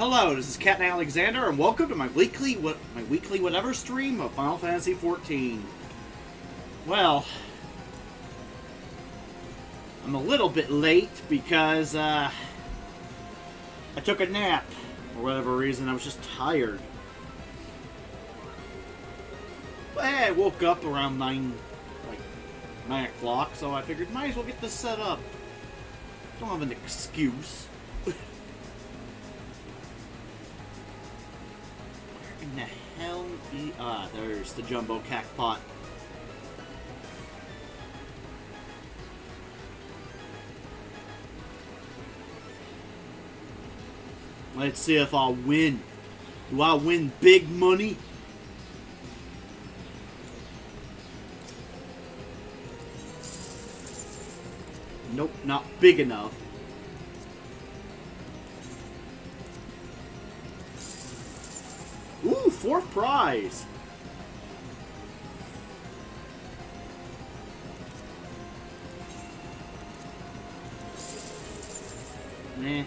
Hello, this is Captain Alexander, and welcome to my weekly whatever stream of Final Fantasy XIV. Well, I'm a little bit late because I took a nap for whatever reason. I was just tired. But hey, I woke up around 9 o'clock, so I figured might as well get this set up. Don't have an excuse. In the hell? There's the Jumbo Cactpot. Let's see if I'll win. Do I win big money? Nope, not big enough. Ooh, fourth prize! Nah.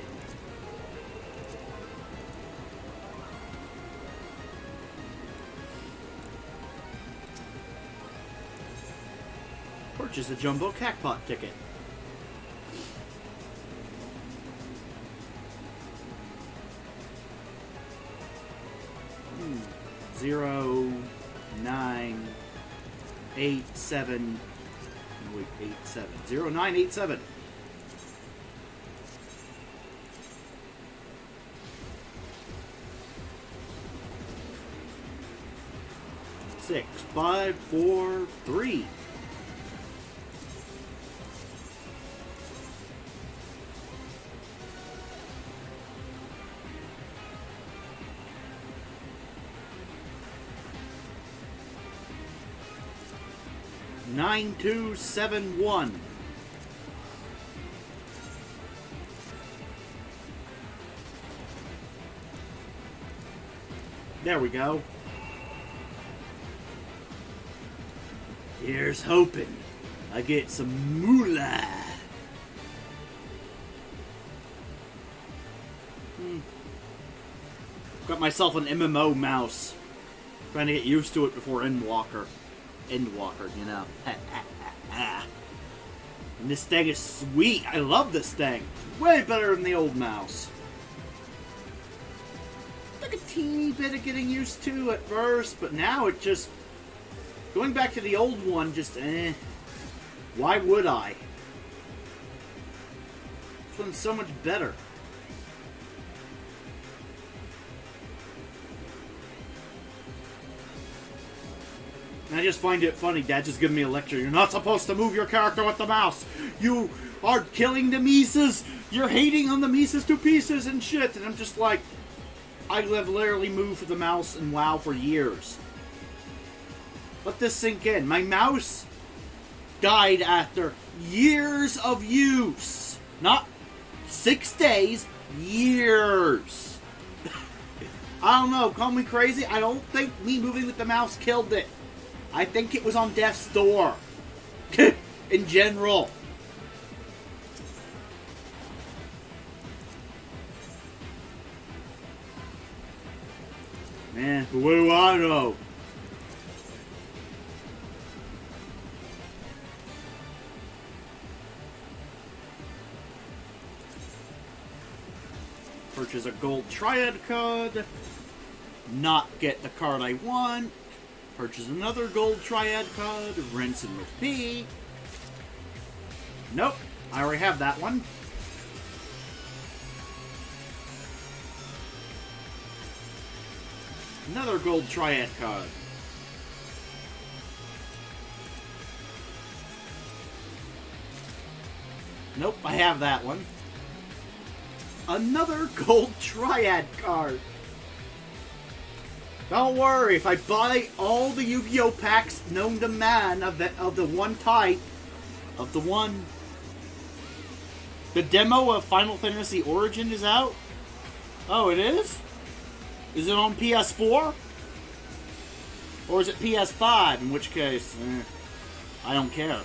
Purchase a Jumbo Cactpot ticket. Zero, 9, 8, 7. No, wait, 8, 7. 0, 9, 8, 7. 6, 5, 4, 3. Nine, 2, 7, 1. There we go. Here's hoping I get some moolah. Got myself an MMO mouse. Trying to get used to it before Endwalker, you know. And this thing is sweet. I love this thing. Way better than the old mouse. Like a teeny bit of getting used to at first, but now it just... Going back to the old one, just why would I? This one's so much better. And I just find it funny, Dad just giving me a lecture. You're not supposed to move your character with the mouse. You are killing the Mises. You're hating on the Mises to pieces and shit. And I'm just like, I have literally moved with the mouse in WoW for years. Let this sink in. My mouse died after years of use. Not 6 days, years. I don't know, call me crazy. I don't think me moving with the mouse killed it. I think it was on death's door. In general. Man, but what do I know? Purchase a gold triad card. Not get the card I want. Purchase another gold triad card. Rinse and repeat. Nope. I already have that one. Another gold triad card. Nope, I have that one. Another gold triad card. Don't worry, if I buy all the Yu-Gi-Oh packs known to man of the one type, the demo of Final Fantasy Origin is out. Oh, it is? Is it on PS4? Or is it PS5? In which case, I don't care.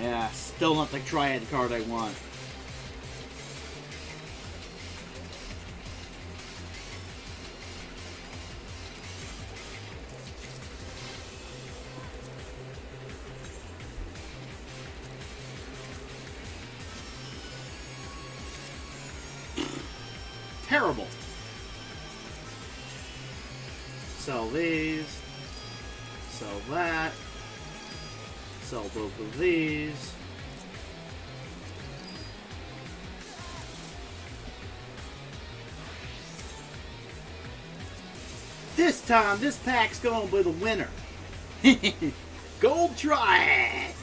Yeah, still not the Triad card I want. Terrible. Sell these. Sell that. Sell both of these. This time, this pack's gonna be the winner. Gold Triad!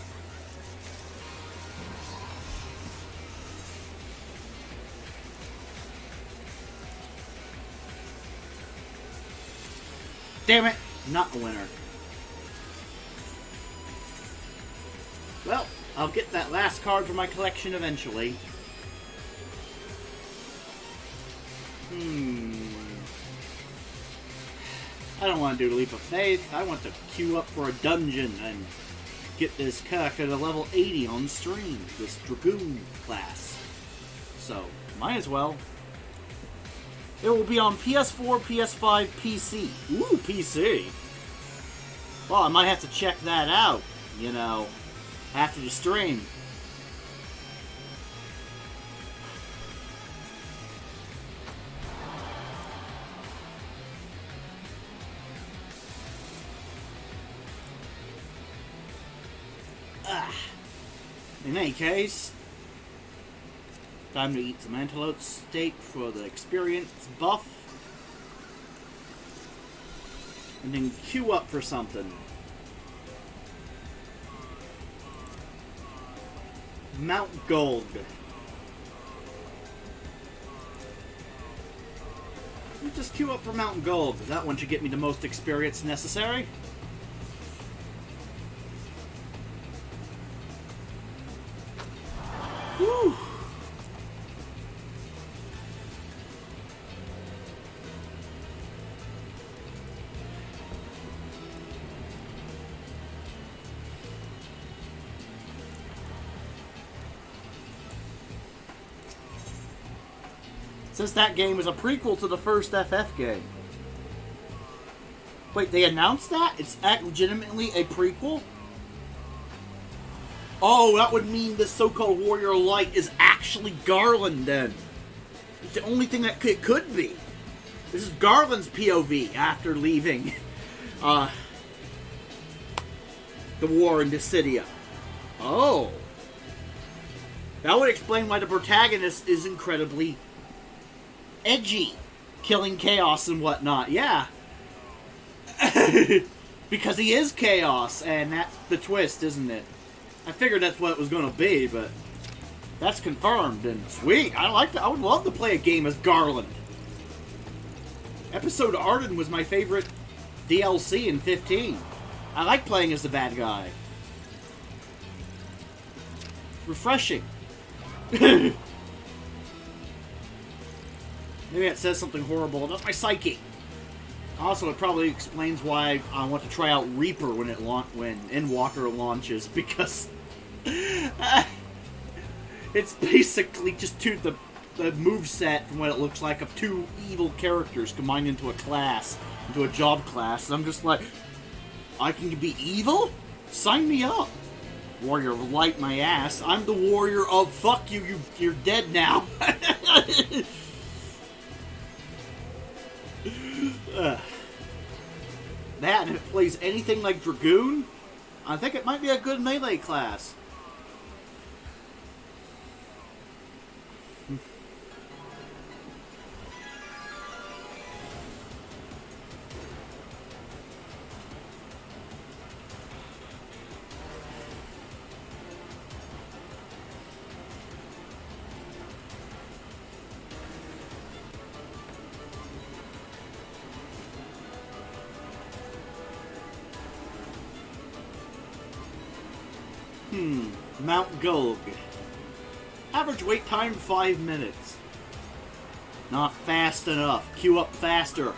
Damn it, not the winner. Well, I'll get that last card for my collection eventually. I don't want to do Leap of Faith. I want to queue up for a dungeon and get this cuck at a level 80 on stream. This Dragoon class. So, might as well. It will be on PS4, PS5, PC. Ooh, PC. Well, I might have to check that out, you know, after the stream. In any case, time to eat some antelope steak for the experience buff. And then queue up for something. Mount Gold. You just queue up for Mount Gold. That one should get me the most experience necessary. Whew. Since that game is a prequel to the first FF game. Wait, they announced that? It's legitimately a prequel? Oh, that would mean the so-called Warrior Light is actually Garland, then. It's the only thing that it could be. This is Garland's POV after leaving the war in Dissidia. Oh. That would explain why the protagonist is incredibly edgy, killing chaos and whatnot. Yeah. Because he is chaos, and that's the twist, isn't it? I figured that's what it was going to be, but that's confirmed, and sweet. I like that. I would love to play a game as Garland. Episode Arden was my favorite DLC in 15. I like playing as the bad guy. Refreshing. Maybe it says something horrible about my psyche. Also, it probably explains why I want to try out Reaper when Endwalker launches, because it's basically just the moveset from what it looks like of two evil characters combined into a class, into a job class. And I'm just like, I can be evil? Sign me up. Warrior Light my ass. I'm the warrior of fuck you, you're dead now. That, and if it plays anything like Dragoon, I think it might be a good melee class. Mount Gulg. Average wait time 5 minutes. Not fast enough. Queue up faster.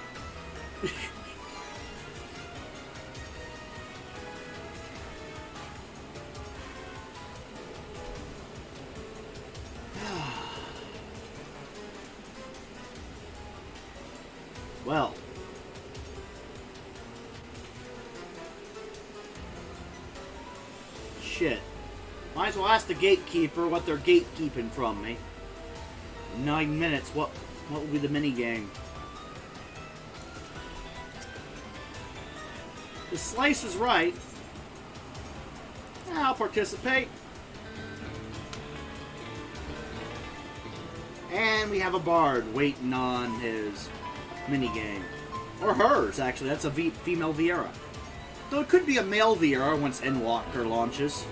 well. Shit. Might as well ask the gatekeeper what they're gatekeeping from me. 9 minutes, what will be the minigame? The Slice is right. I'll participate. And we have a bard waiting on his minigame. Or hers, actually. That's a female Viera. Though it could be a male Viera once Endwalker launches.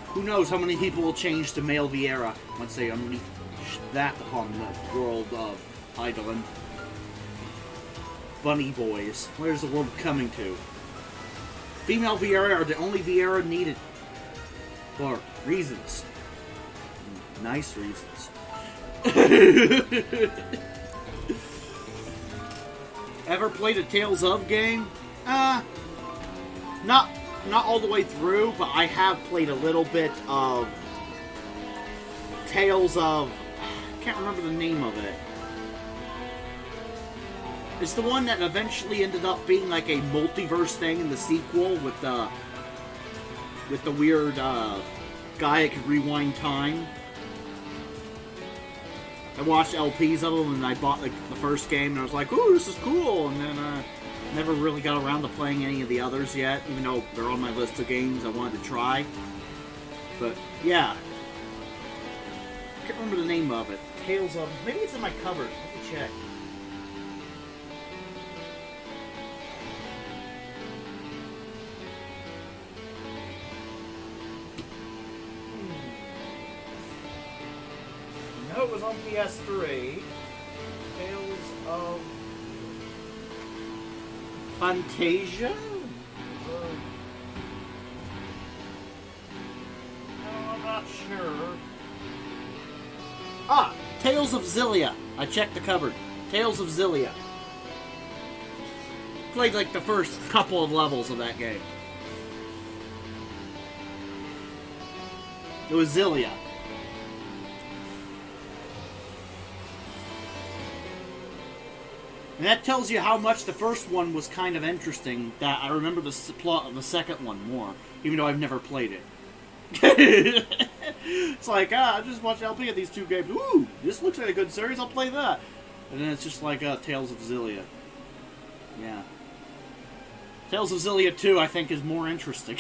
Who knows how many people will change to male Viera once they unleash that upon the world of Eidolon. Bunny boys. Where's the world coming to? Female Viera are the only Viera needed. For reasons. Nice reasons. Ever played a Tales of game? Not all the way through, but I have played a little bit of Tales of... I can't remember the name of it. It's the one that eventually ended up being like a multiverse thing in the sequel with the weird guy that could rewind time. I watched LPs of them and I bought like the first game and I was like, ooh, this is cool, and then never really got around to playing any of the others yet, even though they're on my list of games I wanted to try. But yeah, I can't remember the name of it. Tales of... Maybe it's in my cupboard. Let me check. No, it was on PS3. Tales of Fantasia? No, I'm not sure. Ah! Tales of Xillia. I checked the cupboard. Tales of Xillia. Played like the first couple of levels of that game. It was Xillia. And that tells you how much the first one was kind of interesting, that I remember the plot of the second one more, even though I've never played it. It's like, I just watched LP of these two games. Ooh, this looks like a good series, I'll play that. And then it's just like Tales of Xillia. Yeah. Tales of Xillia 2, I think, is more interesting.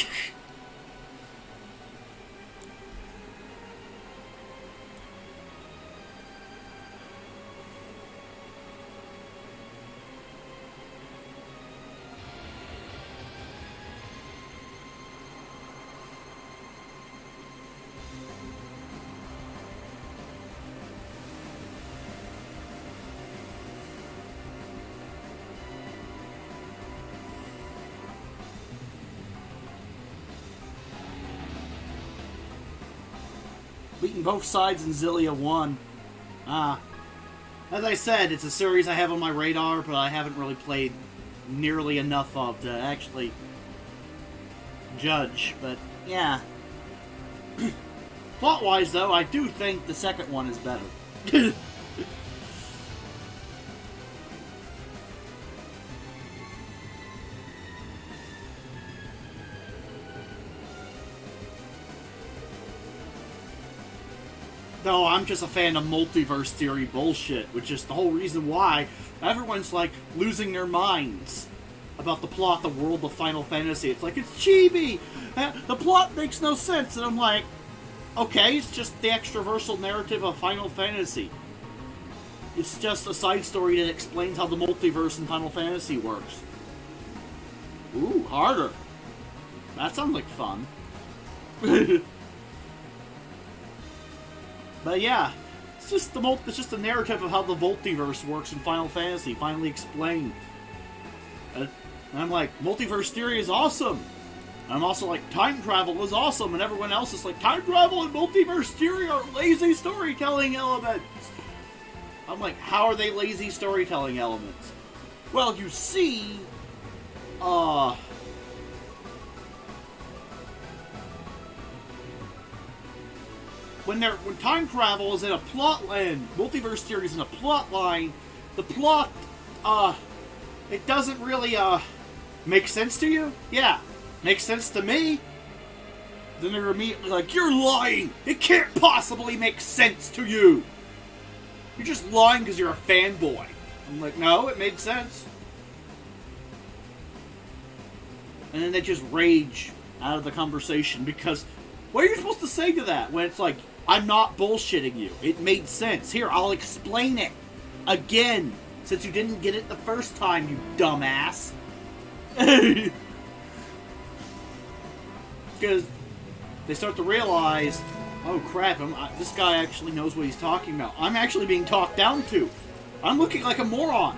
Beating both sides in Xillia 1. As I said, it's a series I have on my radar, but I haven't really played nearly enough of to actually judge. But, yeah. Plot-wise, though, I do think the second one is better. No, I'm just a fan of multiverse theory bullshit, which is the whole reason why everyone's, like, losing their minds about the plot, the world of Final Fantasy. It's like, it's chibi! The plot makes no sense, and I'm like, okay, it's just the extraversal narrative of Final Fantasy. It's just a side story that explains how the multiverse in Final Fantasy works. Ooh, harder. That sounds like fun. But yeah, it's just the narrative of how the multiverse works in Final Fantasy, finally explained. And I'm like, multiverse theory is awesome. And I'm also like, time travel is awesome, and everyone else is like, time travel and multiverse theory are lazy storytelling elements. I'm like, how are they lazy storytelling elements? Well, you see, when time travel is in a plot line, multiverse theory is in a plot line, the plot it doesn't really, make sense to you? Yeah, makes sense to me. Then they're immediately like, you're lying! It can't possibly make sense to you! You're just lying because you're a fanboy. I'm like, no, it made sense. And then they just rage out of the conversation because what are you supposed to say to that when it's like, I'm not bullshitting you. It made sense. Here, I'll explain it again since you didn't get it the first time, you dumbass. Because they start to realize, oh crap, this guy actually knows what he's talking about. I'm actually being talked down to. I'm looking like a moron.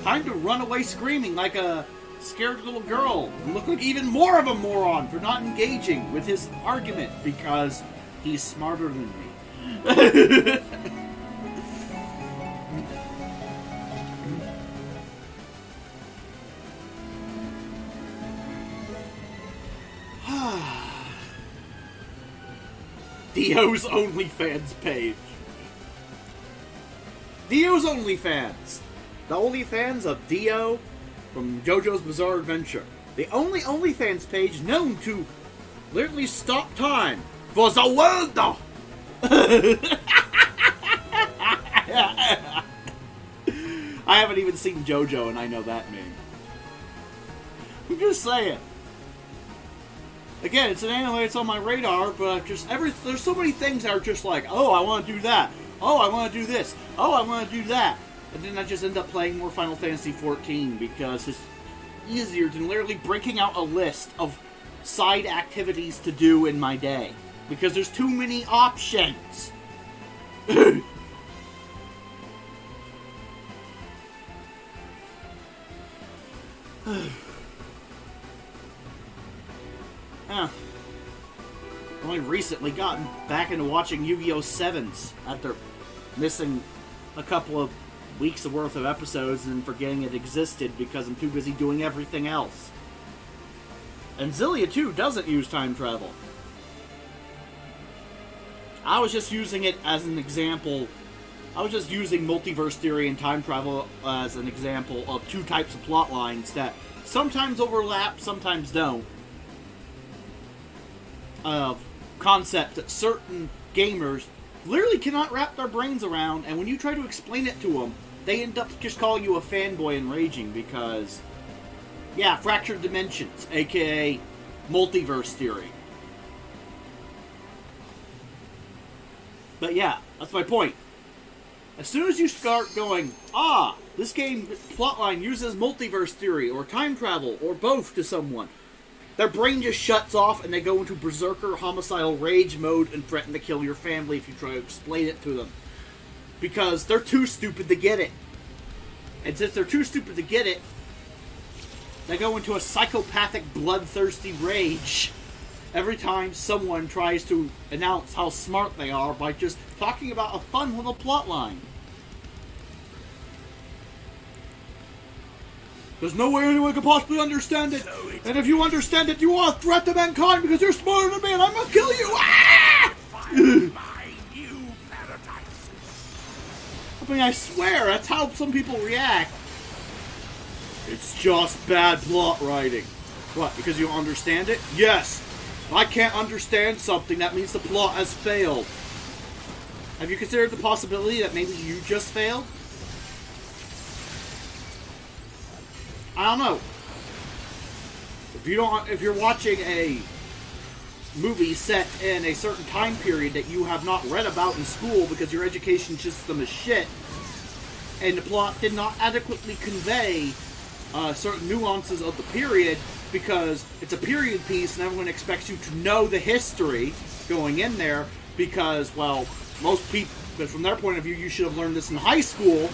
Time to run away screaming like a scared little girl. And look like even more of a moron for not engaging with his argument because he's smarter than me. Dio's OnlyFans page. Dio's OnlyFans. The OnlyFans of Dio from JoJo's Bizarre Adventure. The only OnlyFans page known to literally stop time for the world. I haven't even seen JoJo and I know that meme. I'm just saying. Again, it's an anime that's on my radar, but there's so many things that are just like, oh, I want to do that. Oh, I want to do this. Oh, I want to do that. And then I just end up playing more Final Fantasy XIV because it's easier than literally breaking out a list of side activities to do in my day. Because there's too many options. Only recently gotten back into watching Yu-Gi-Oh! 7s after missing a couple of weeks worth of episodes and forgetting it existed because I'm too busy doing everything else. And Xillia 2 doesn't use time travel. I was just using it as an example. I was just using multiverse theory and time travel as an example of two types of plot lines that sometimes overlap, sometimes don't. Concept that certain gamers literally cannot wrap their brains around, and when you try to explain it to them, they end up just calling you a fanboy and raging because, yeah, fractured dimensions, aka multiverse theory. But yeah, that's my point. As soon as you start going, this game plotline uses multiverse theory or time travel or both to someone, their brain just shuts off and they go into berserker homicidal rage mode and threaten to kill your family if you try to explain it to them. Because they're too stupid to get it. And since they're too stupid to get it, they go into a psychopathic, bloodthirsty rage every time someone tries to announce how smart they are by just talking about a fun little plot line. There's no way anyone could possibly understand it. And if you understand it, you are a threat to mankind because you're smarter than me and I'm gonna kill you! Ah! I mean, I swear, that's how some people react. It's just bad plot writing. What, because you don't understand it? Yes! If I can't understand something, that means the plot has failed. Have you considered the possibility that maybe you just failed? I don't know. If you're watching a movie set in a certain time period that you have not read about in school because your education system is shit, and the plot did not adequately convey certain nuances of the period because it's a period piece and everyone expects you to know the history going in there because, well, most people, from their point of view, you should have learned this in high school,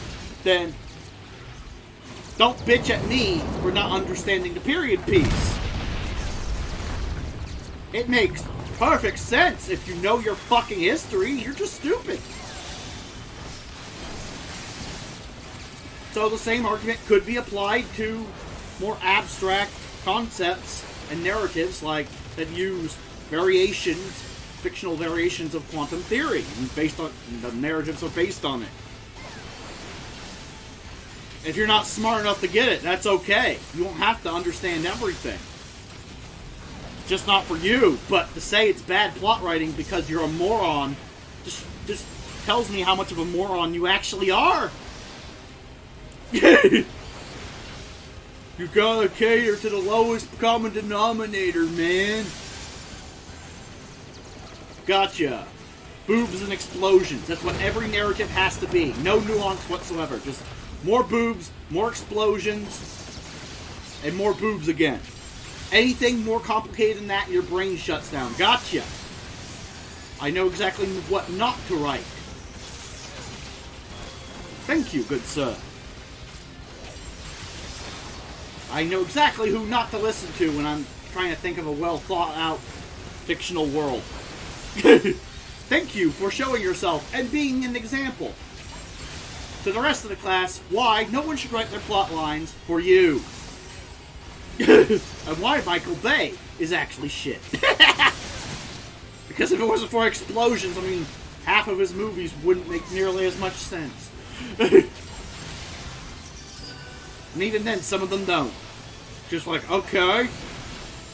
then don't bitch at me for not understanding the period piece. It makes perfect sense if you know your fucking history. You're just stupid. So the same argument could be applied to more abstract concepts and narratives like that use variations, fictional variations of quantum theory, and based on the narratives are based on it. If you're not smart enough to get it, that's okay. You won't have to understand everything. Just not for you. But to say it's bad plot writing because you're a moron just tells me how much of a moron you actually are. You gotta cater to the lowest common denominator, man. Gotcha. Boobs and explosions. That's what every narrative has to be. No nuance whatsoever. Just more boobs, more explosions, and more boobs again. Anything more complicated than that, your brain shuts down. Gotcha. I know exactly what not to write. Thank you, good sir. I know exactly who not to listen to when I'm trying to think of a well thought out fictional world. Thank you for showing yourself and being an example to the rest of the class why no one should write their plot lines for you. And why Michael Bay is actually shit. Because if it wasn't for explosions, I mean, half of his movies wouldn't make nearly as much sense. And even then, some of them don't. Just like, okay,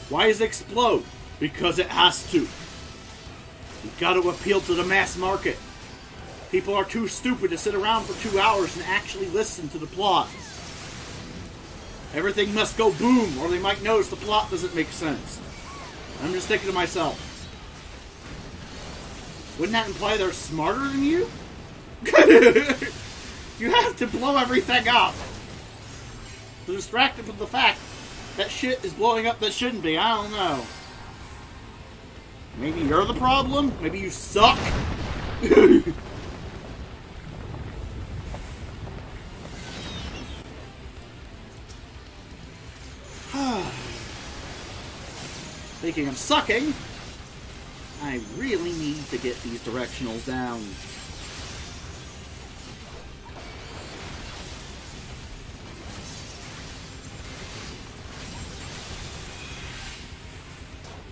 why does it explode? Because it has to. You've got to appeal to the mass market. People are too stupid to sit around for 2 hours and actually listen to the plot. Everything must go boom, or they might notice the plot doesn't make sense. I'm just thinking to myself, wouldn't that imply they're smarter than you? You have to blow everything up to distract them from the fact that shit is blowing up that shouldn't be. I don't know. Maybe you're the problem? Maybe you suck? Speaking of sucking, I really need to get these directionals down.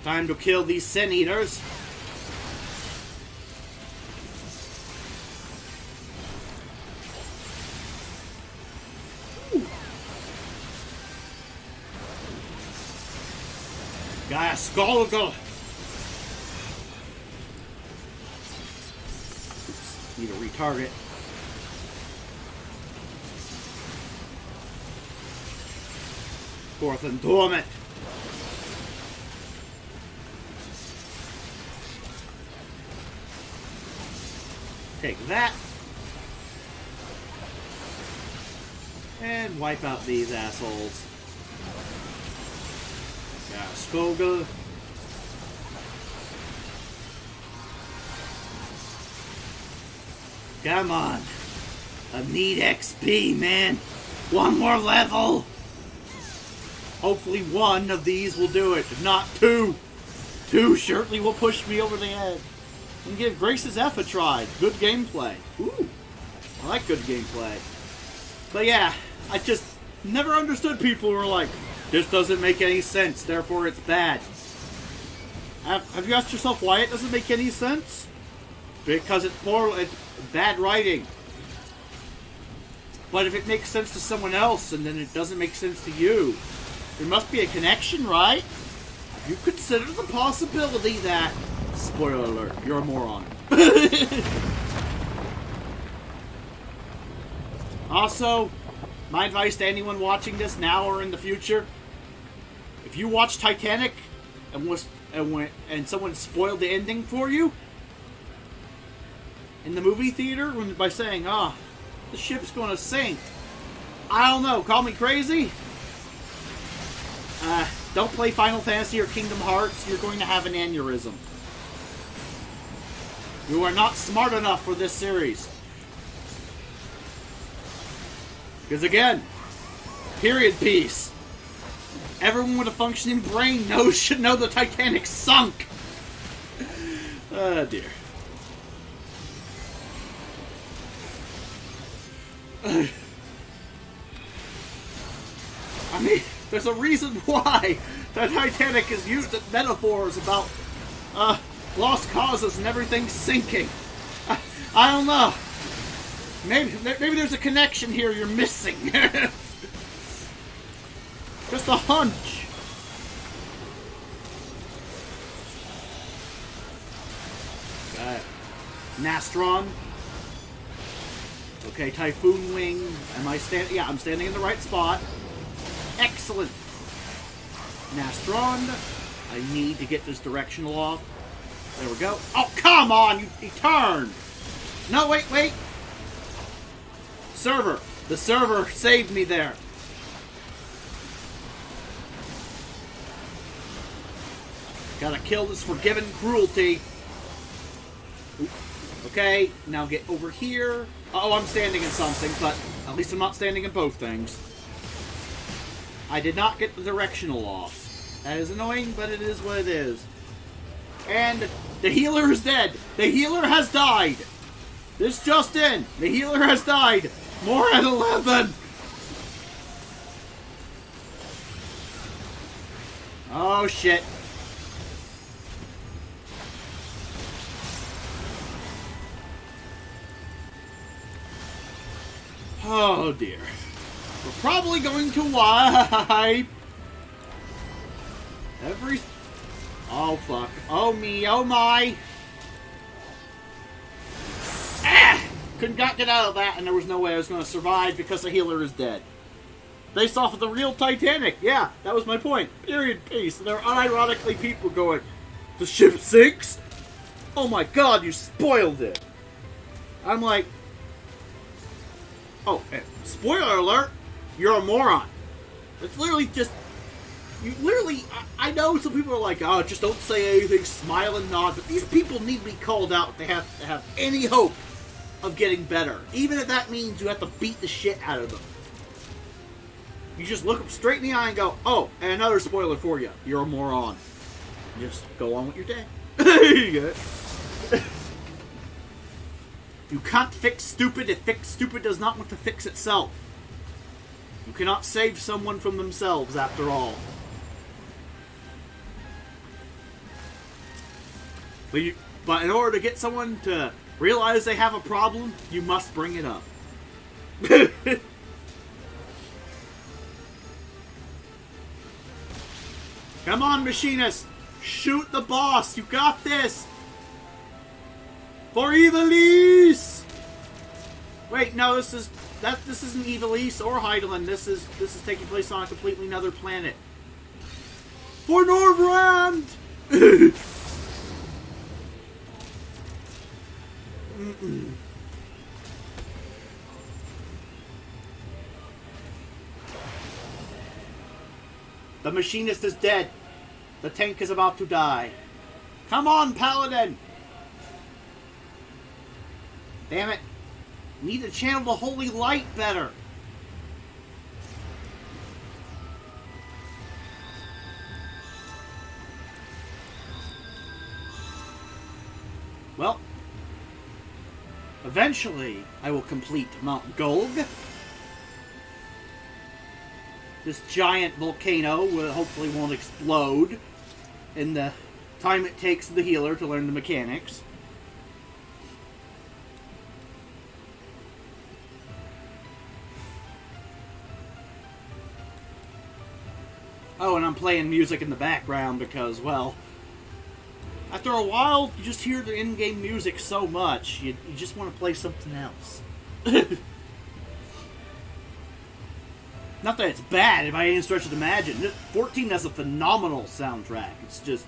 Time to kill these Sin Eaters. Gaia Skullgirl. Need to retarget. Fourth and Dormant. Take that. And wipe out these assholes. Yeah, Skullgirl. Come on. I need XP, man. One more level. Hopefully one of these will do it, if not two. Two surely will push me over the edge. And give Grace's F a try. Good gameplay. Ooh. I like good gameplay. But yeah, I just never understood people who were like, this doesn't make any sense, therefore it's bad. Have you asked yourself why it doesn't make any sense? Because it's bad writing. But if it makes sense to someone else and then it doesn't make sense to you, there must be a connection, right? You consider the possibility that... Spoiler alert, you're a moron. Also, my advice to anyone watching this now or in the future, if you watch Titanic and someone spoiled the ending for you in the movie theater by saying, the ship's going to sink. I don't know, call me crazy. Don't play Final Fantasy or Kingdom Hearts, you're going to have an aneurysm. You are not smart enough for this series. Because again, period piece. Everyone with a functioning brain should know the Titanic sunk. Oh dear. I mean, there's a reason why the Titanic is used as metaphors about lost causes and everything sinking. I don't know. Maybe there's a connection here you're missing. Just a hunch. Nastron. Okay, Typhoon Wing. Am I standing? Yeah, I'm standing in the right spot. Excellent. Nastron. I need to get this directional off. There we go. Oh, come on! You turned! No, wait! Server. The server saved me there. Gotta kill this forgiven cruelty. Okay, now get over here. Oh, I'm standing in something, but at least I'm not standing in both things. I did not get the directional off. That is annoying, but it is what it is. And the healer is dead. The healer has died. This just in. The healer has died. More at 11. Oh, shit. Oh, dear. We're probably going to wipe every... Oh, fuck. Oh, me. Oh, my. Ah! Couldn't get out of that, and there was no way I was going to survive because the healer is dead. Based off of the real Titanic. Yeah, that was my point. Period. Piece. And there are unironically people going, the ship sinks? Oh, my God, you spoiled it. I'm like... Oh, spoiler alert, you're a moron. It's literally just... You literally... I know some people are like, oh, just don't say anything, smile and nod, but these people need to be called out if they have to have any hope of getting better. Even if that means you have to beat the shit out of them. You just look them straight in the eye and go, oh, and another spoiler for you. You're a moron. Just go on with your day. You get it. You can't fix stupid if stupid does not want to fix itself. You cannot save someone from themselves, after all. But in order to get someone to realize they have a problem, you must bring it up. Come on, machinist! Shoot the boss! You got this! For Ivalice! Wait, no, this isn't Ivalice or Heidelin. This is taking place on a completely another planet. For Norvrand! The machinist is dead. The tank is about to die. Come on, Paladin! Damn it. Need to channel the holy light better. Well, eventually I will complete Mount Golg. This giant volcano hopefully won't explode in the time it takes the healer to learn the mechanics. Oh, and I'm playing music in the background because, well, after a while, you just hear the in-game music so much, you just want to play something else. Not that it's bad, by any stretch of the imagination. 14 has a phenomenal soundtrack. It's just...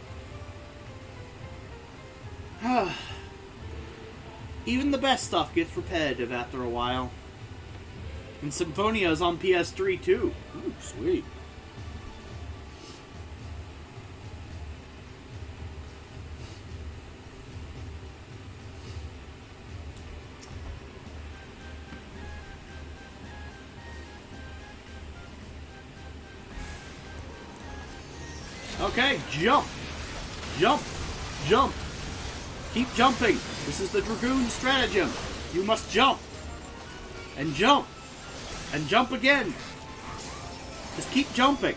Even the best stuff gets repetitive after a while. And Symphonia is on PS3, too. Ooh, sweet. Okay, jump! Jump! Jump! Keep jumping! This is the Dragoon stratagem. You must jump! And jump! And jump again! Just keep jumping.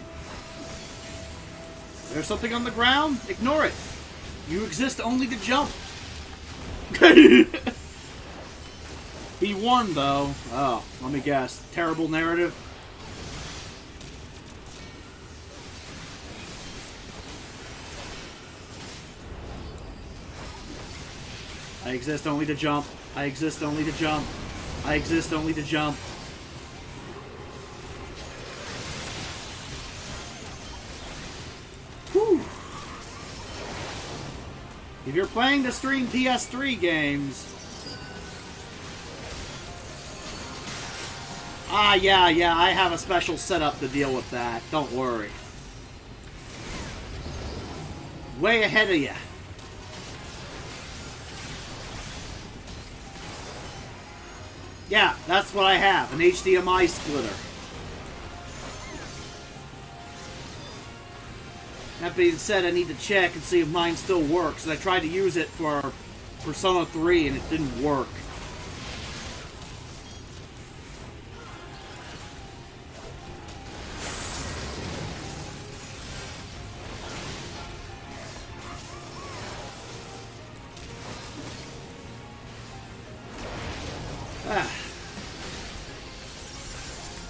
There's something on the ground? Ignore it! You exist only to jump! Be warned, though. Oh, let me guess. Terrible narrative? I exist only to jump. I exist only to jump. I exist only to jump. Whew. If you're planning to stream PS3 games... yeah, I have a special setup to deal with that. Don't worry. Way ahead of you. Yeah, that's what I have, an HDMI splitter. That being said, I need to check and see if mine still works. And I tried to use it for Persona 3 and it didn't work.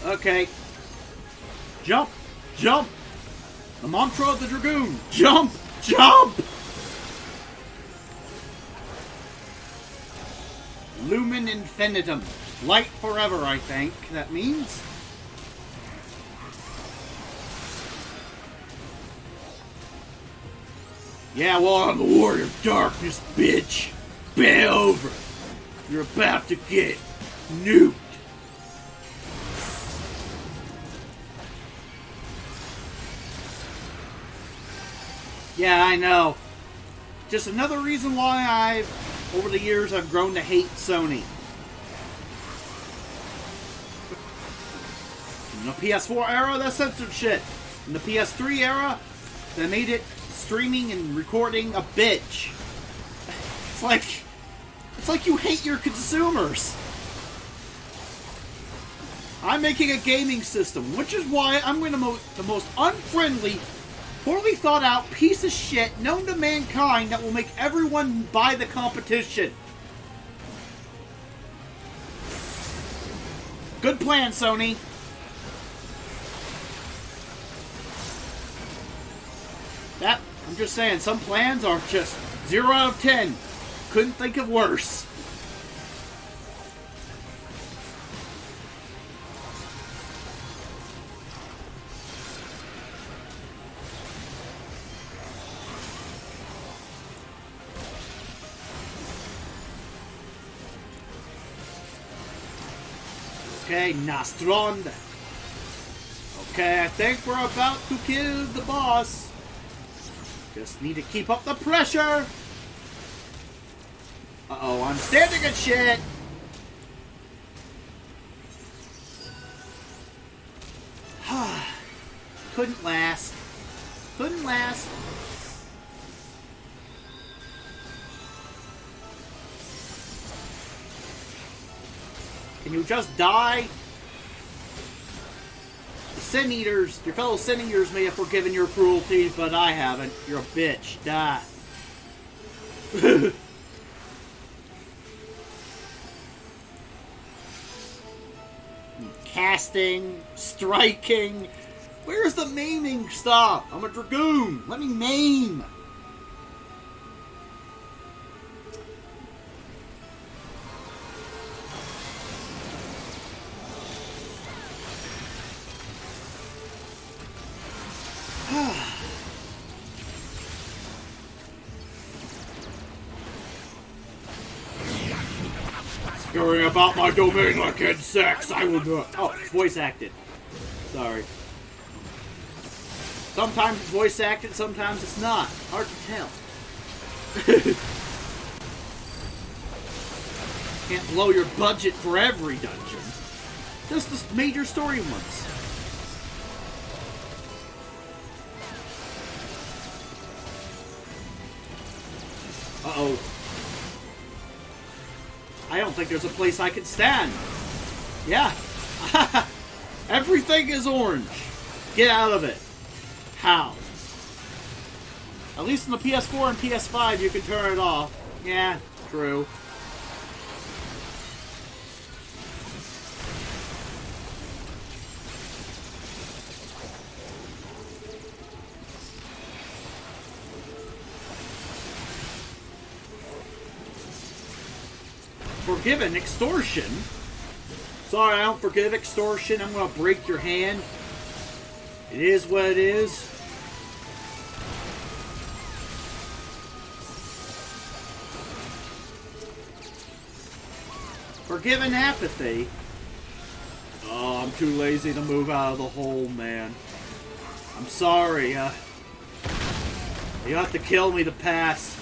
Okay. Jump! Jump! The mantra of the Dragoon! Jump! Jump! Lumen Infinitum. Light forever, I think that means. Yeah, well, I'm the Warrior of Darkness, bitch. Bend over. You're about to get nuked. Yeah, I know. Just another reason why over the years, I've grown to hate Sony. In the PS4 era, they censored shit. In the PS3 era, they made it streaming and recording a bitch. It's like you hate your consumers. I'm making a gaming system, which is why I'm going to the most unfriendly, poorly thought out piece of shit known to mankind that will make everyone buy the competition. Good plan, Sony. I'm just saying, some plans are just 0 out of 10. Couldn't think of worse. Okay, Nastrond. Okay, I think we're about to kill the boss. Just need to keep up the pressure. Uh-oh, I'm standing in shit. Couldn't last. Couldn't last. Can you just die? The Sin Eaters, your fellow Sin Eaters may have forgiven your cruelty, but I haven't. You're a bitch. Die. Casting, striking. Where's the maiming stuff? I'm a dragoon. Let me maim. Scurrying about my domain like insects, I will do it. Oh, it's voice acted. Sorry. Sometimes it's voice acted, sometimes it's not. Hard to tell. Can't blow your budget for every dungeon. Just the major story ones. Uh-oh. I don't think there's a place I can stand. Yeah. Everything is orange. Get out of it. How? At least in the PS4 and PS5 you can turn it off. Yeah, true. forgiven extortion. Sorry, I don't forgive extortion. I'm gonna break your hand. It is what it is. Forgiven apathy. Oh, I'm too lazy to move out of the hole, man. I'm sorry. You have to kill me to pass.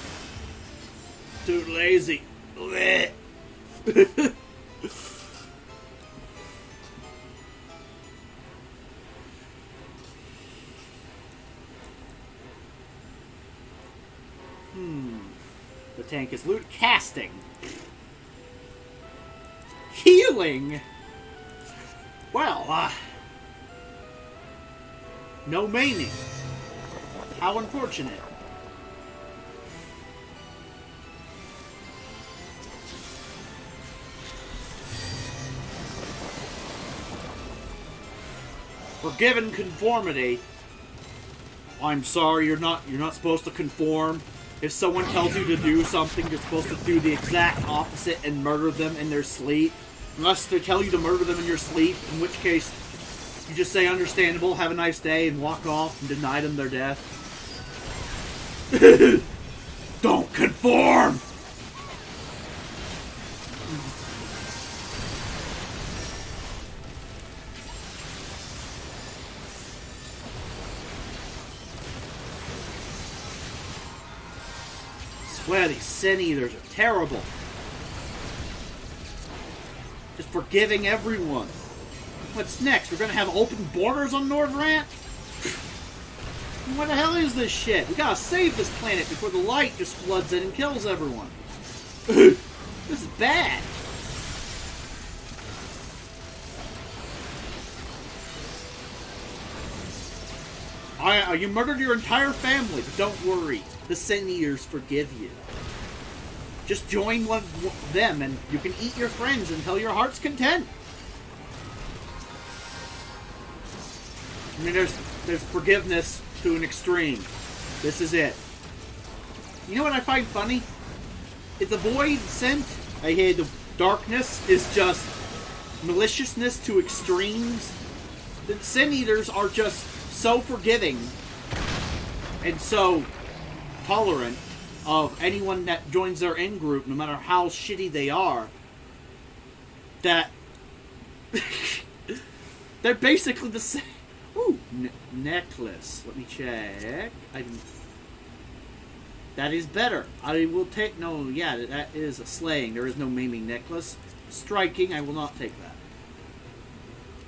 Too lazy. The tank is loot casting. Healing. Well, no maiming. How unfortunate. Forgiven conformity. I'm sorry, you're not supposed to conform. If someone tells you to do something, you're supposed to do the exact opposite and murder them in their sleep. Unless they tell you to murder them in your sleep, in which case you just say understandable, have a nice day, and walk off and deny them their death. Don't conform! Swear these sin eaters are terrible. Just forgiving everyone. What's next? We're gonna have open borders on Norvrant? What the hell is this shit? We gotta save this planet before the light just floods in and kills everyone. This is bad. You murdered your entire family, but don't worry. The Sin Eaters forgive you. Just join one of them and you can eat your friends until your heart's content. I mean, there's forgiveness to an extreme. This is it. You know what I find funny? If the void sent, the darkness is just maliciousness to extremes. The Sin Eaters are just so forgiving and so tolerant of anyone that joins their in-group, no matter how shitty they are, that they're basically the same. Ooh, necklace. Let me check. That is better. I will take... No, yeah, that is a slaying. There is no maiming necklace. Striking, I will not take that.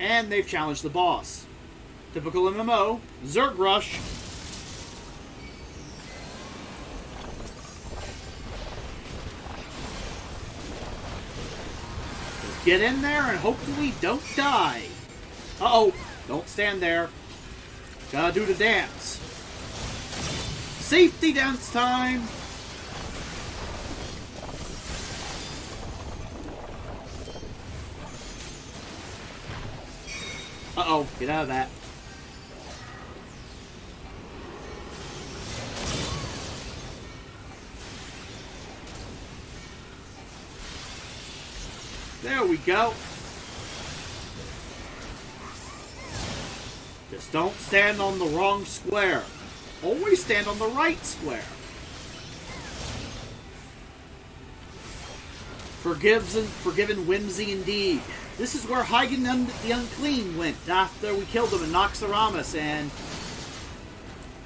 And they've challenged the boss. Typical MMO. Zerg Rush. Just get in there and hopefully don't die. Uh-oh. Don't stand there. Gotta do the dance. Safety dance time! Uh-oh, get out of that. There we go. Just don't stand on the wrong square. Always stand on the right square. Forgiven whimsy indeed. This is where Hygen the Unclean went after we killed him in Noxaramas, and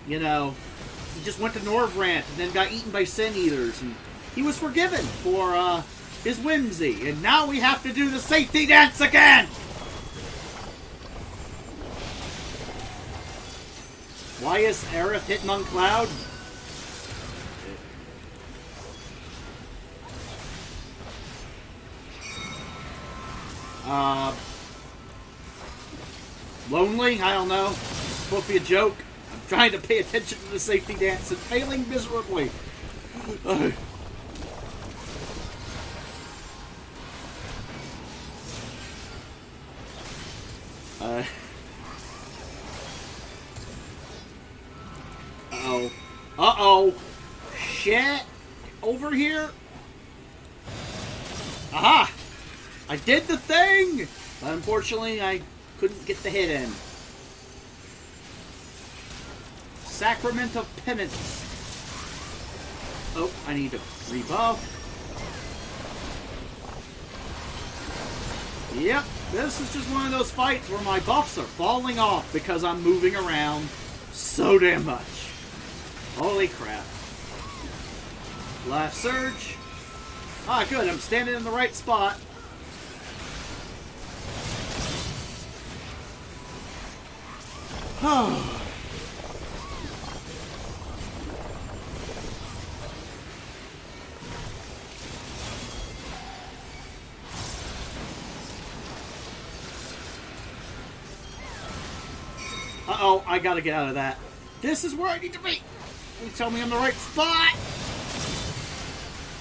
you know, he just went to Norvrant and then got eaten by Sin Eaters, and he was forgiven for his whimsy, and now we have to do the safety dance again! Why is Aerith hitting on Cloud? Lonely? I don't know. It's supposed to be a joke. I'm trying to pay attention to the safety dance and failing miserably. Uh-oh. Uh-oh. Shit. Over here. Aha! I did the thing! But unfortunately, I couldn't get the hit in. Sacrament of Penance. Oh, I need to rebuff. Yep, this is just one of those fights where my buffs are falling off because I'm moving around so damn much. Holy crap. Last surge. Ah, good, I'm standing in the right spot. Uh-oh, I gotta get out of that. This is where I need to be. You tell me I'm the right spot.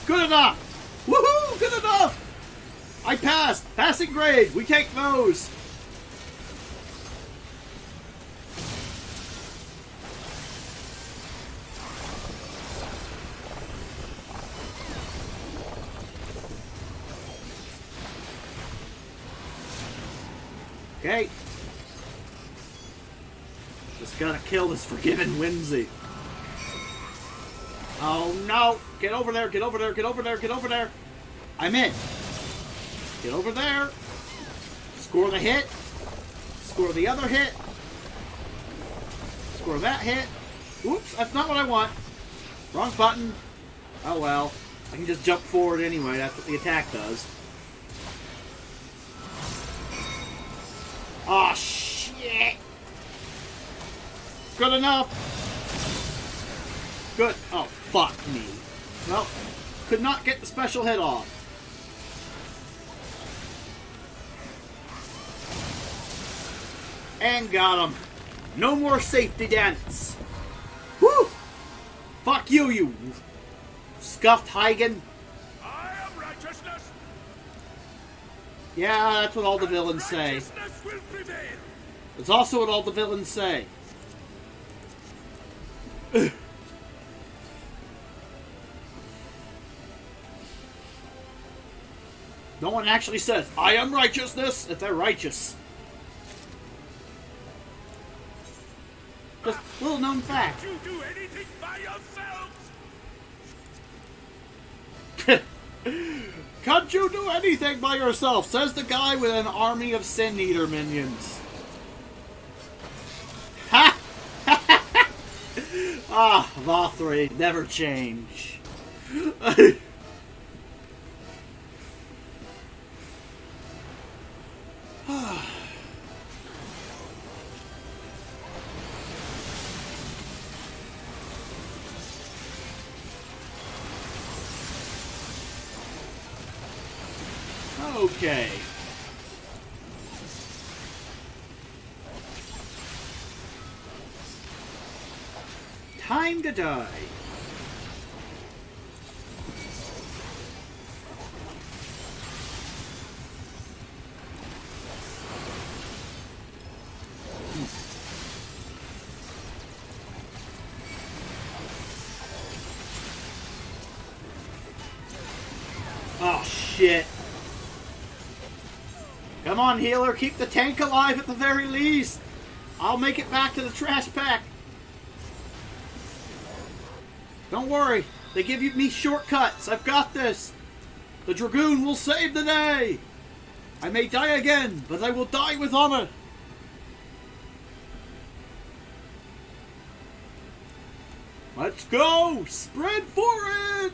Good enough. Woohoo! Good enough. I passed. Passing grade. We take those. Okay. Just gotta kill this forgiven Whimsy. Oh no! Get over there, get over there, get over there, get over there! I'm in! Get over there! Score the hit! Score the other hit! Score that hit! Oops, that's not what I want! Wrong button! Oh well. I can just jump forward anyway, that's what the attack does. Aw, shit! Good enough! Good. Oh, fuck me. Well, could not get the special hit off. And got him. No more safety dance. Woo! Fuck you, you scuffed Huygen. I am righteousness. Yeah, that's what all the villains say. Righteousness will prevail. It's also what all the villains say. No one actually says, I am righteousness, if they're righteous. Just a little known fact. Can't you do anything by yourself? Can't you do anything by yourself? Says the guy with an army of Sin Eater minions. Ha! Ah, Vothray, never change. Okay. Time to die. Oh, shit. Come on, healer. Keep the tank alive at the very least. I'll make it back to the trash pack. Don't worry. They give me shortcuts. I've got this. The Dragoon will save the day. I may die again, but I will die with honor. Let's go. Spread for it.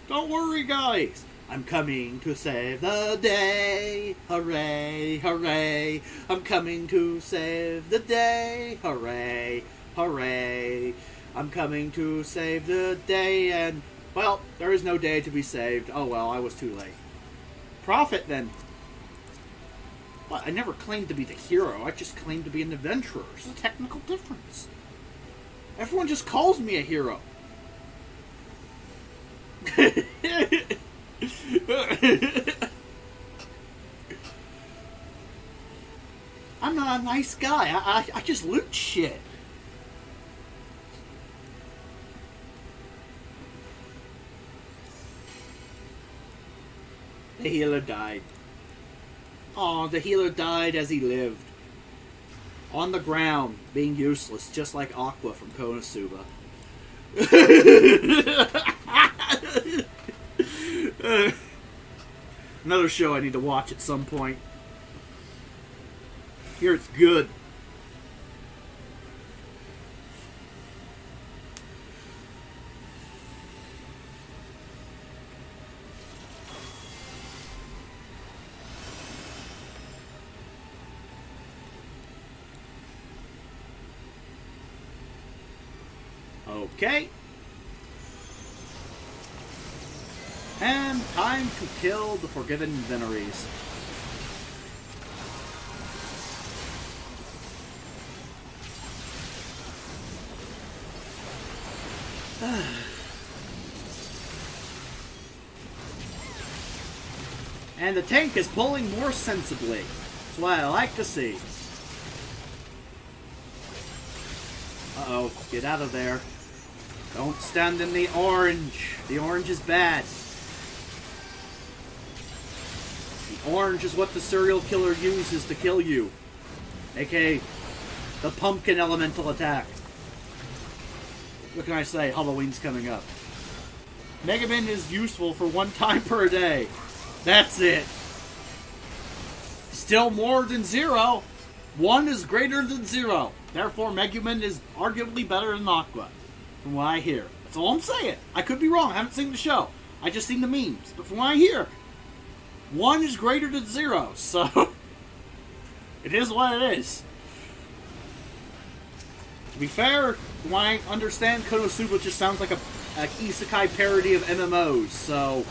Don't worry, guys. I'm coming to save the day. Hooray, hooray. I'm coming to save the day. Hooray, hooray. I'm coming to save the day. And, well, there is no day to be saved. Oh, well, I was too late. Prophet, then. What? I never claimed to be the hero. I just claimed to be an adventurer. There's a technical difference. Everyone just calls me a hero. I'm not a nice guy. I just loot shit. The healer died. Aw, the healer died as he lived. On the ground, being useless, just like Aqua from Konosuba. Another show I need to watch at some point. Here it's good. Okay. And time to kill the Forgiven Veneries. And the tank is pulling more sensibly. That's what I like to see. Uh-oh, get out of there. Don't stand in the orange. The orange is bad. The orange is what the serial killer uses to kill you. AKA the pumpkin elemental attack. What can I say? Halloween's coming up. Megumin is useful for 1 time per day. That's it. Still more than 0. 1 is greater than 0. Therefore, Megumin is arguably better than Aqua. From what I hear. That's all I'm saying. I could be wrong. I haven't seen the show. I just seen the memes. But from what I hear, 1 is greater than 0. So, it is what it is. To be fair, from what I understand, Konosuba just sounds like a isekai parody of MMOs. So,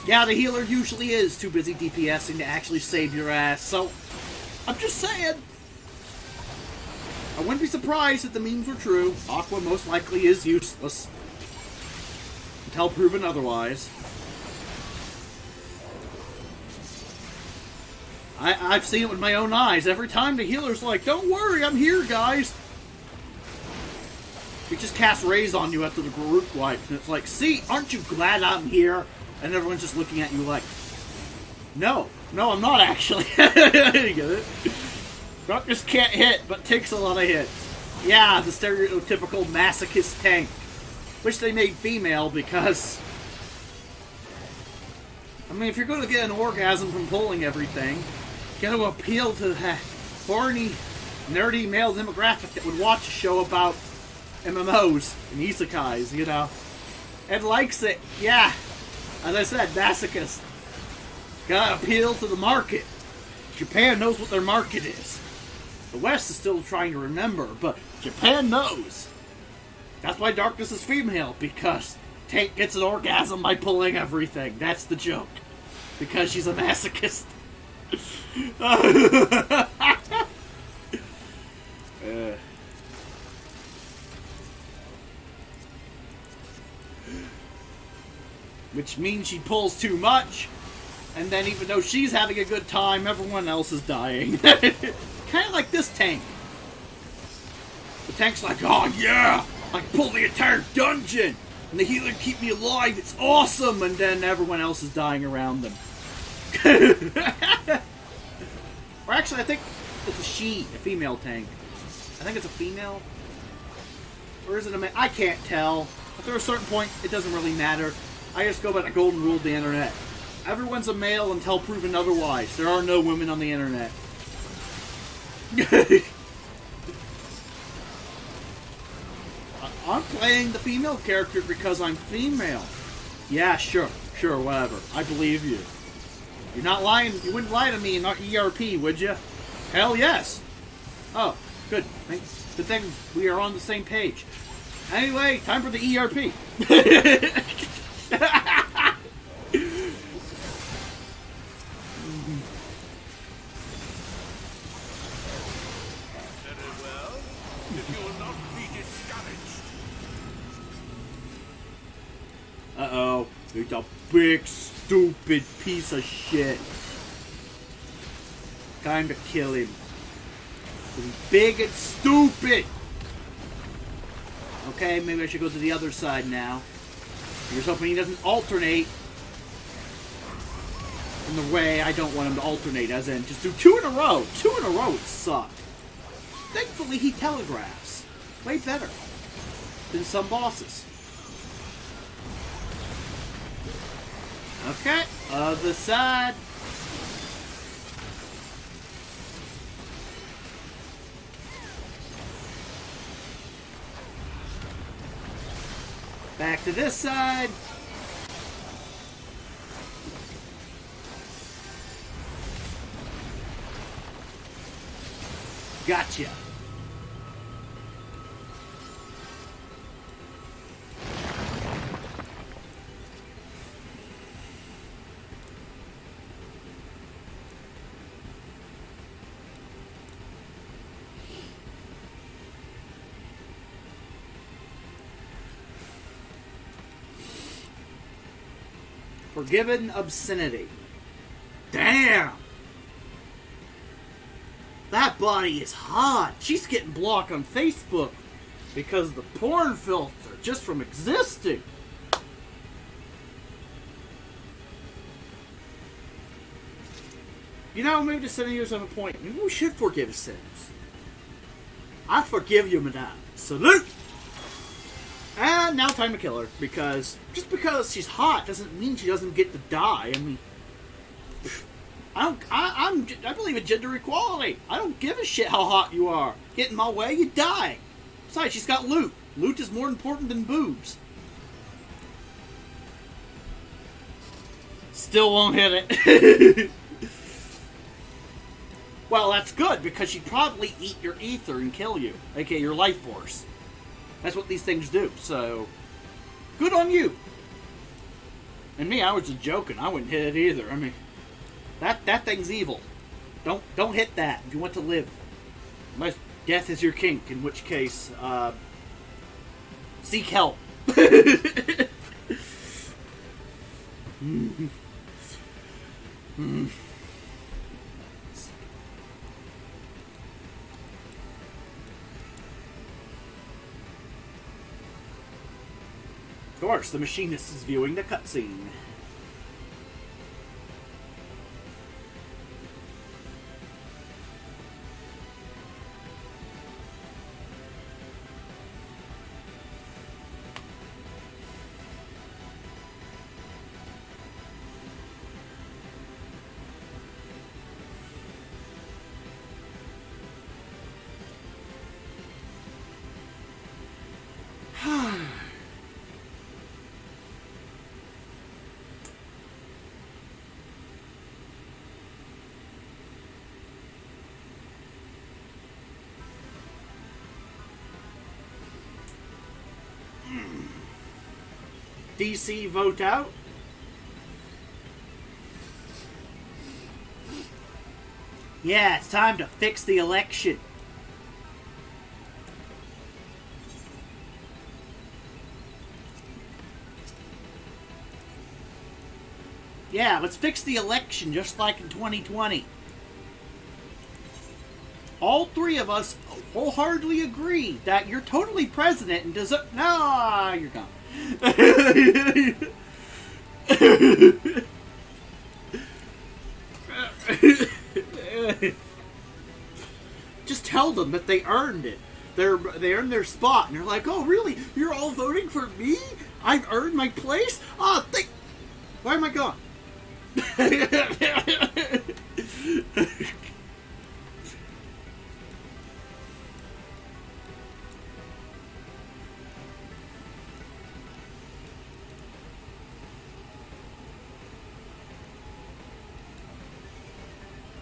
yeah, the healer usually is too busy DPSing to actually save your ass. So, I'm just saying. I wouldn't be surprised if the memes were true. Aqua most likely is useless. Until proven otherwise. I've seen it with my own eyes. Every time the healer's like, don't worry, I'm here, guys. He just casts rays on you after the group wipes. And it's like, see, aren't you glad I'm here? And everyone's just looking at you like, no, I'm not actually. You get it? Darkness can't hit, but takes a lot of hits. Yeah, the stereotypical masochist tank. Wish they made female because... I mean, if you're going to get an orgasm from pulling everything, you got to appeal to that horny, nerdy male demographic that would watch a show about MMOs and isekais, you know. And likes it, yeah. As I said, masochist. Gotta appeal to the market. Japan knows what their market is. The West is still trying to remember, but Japan knows. That's why Darkness is female, because Tank gets an orgasm by pulling everything. That's the joke. Because she's a masochist. Which means she pulls too much, and then even though she's having a good time, everyone else is dying. Kind of like this tank. The tank's like, oh yeah, I can pull the entire dungeon, and the healer can keep me alive, it's awesome, and then everyone else is dying around them. Or actually, I think it's a female tank. I think it's a female. Or is it a male? I can't tell. After a certain point, it doesn't really matter. I just go by the golden rule of the internet. Everyone's a male until proven otherwise. There are no women on the internet. I'm playing the female character because I'm female. Yeah, sure, whatever. I believe you. You're not lying. You wouldn't lie to me in ERP, would you? Hell yes. Oh, good. Good thing we are on the same page. Anyway, time for the ERP. Uh-oh. He's a big, stupid piece of shit. Time to kill him. He's big and stupid. Okay, maybe I should go to the other side now. Here's hoping he doesn't alternate. in the way I don't want him to alternate, as in just do 2 in a row. 2 in a row would suck. Thankfully, he telegraphs. Way better than some bosses. Okay, other side. Back to this side. Gotcha. Forgiven obscenity. Damn! That body is hot. She's getting blocked on Facebook because the porn filter just from existing. You know, maybe the senators have a point. Maybe we should forgive sins. I forgive you, madame. Salute! And now time to kill her, because just because she's hot doesn't mean she doesn't get to die. I mean, I believe in gender equality. I don't give a shit how hot you are. Get in my way, you die. Besides, she's got loot. Loot is more important than boobs. Still won't hit it. Well, that's good, because she'd probably eat your ether and kill you, aka your life force. That's what these things do, so good on you. And me, I was just joking. I wouldn't hit it either. I mean, that thing's evil. Don't hit that if you want to live. Unless death is your kink, in which case, seek help. Of course, the machinist is viewing the cutscene. DC vote out. Yeah, it's time to fix the election. Yeah, let's fix the election just like in 2020. All three of us wholeheartedly agree that you're totally president and deserve. No, you're gone. Just tell them that they earned it. They earned their spot, and they're like, "Oh, really? You're all voting for me? I've earned my place? Oh, why am I gone?"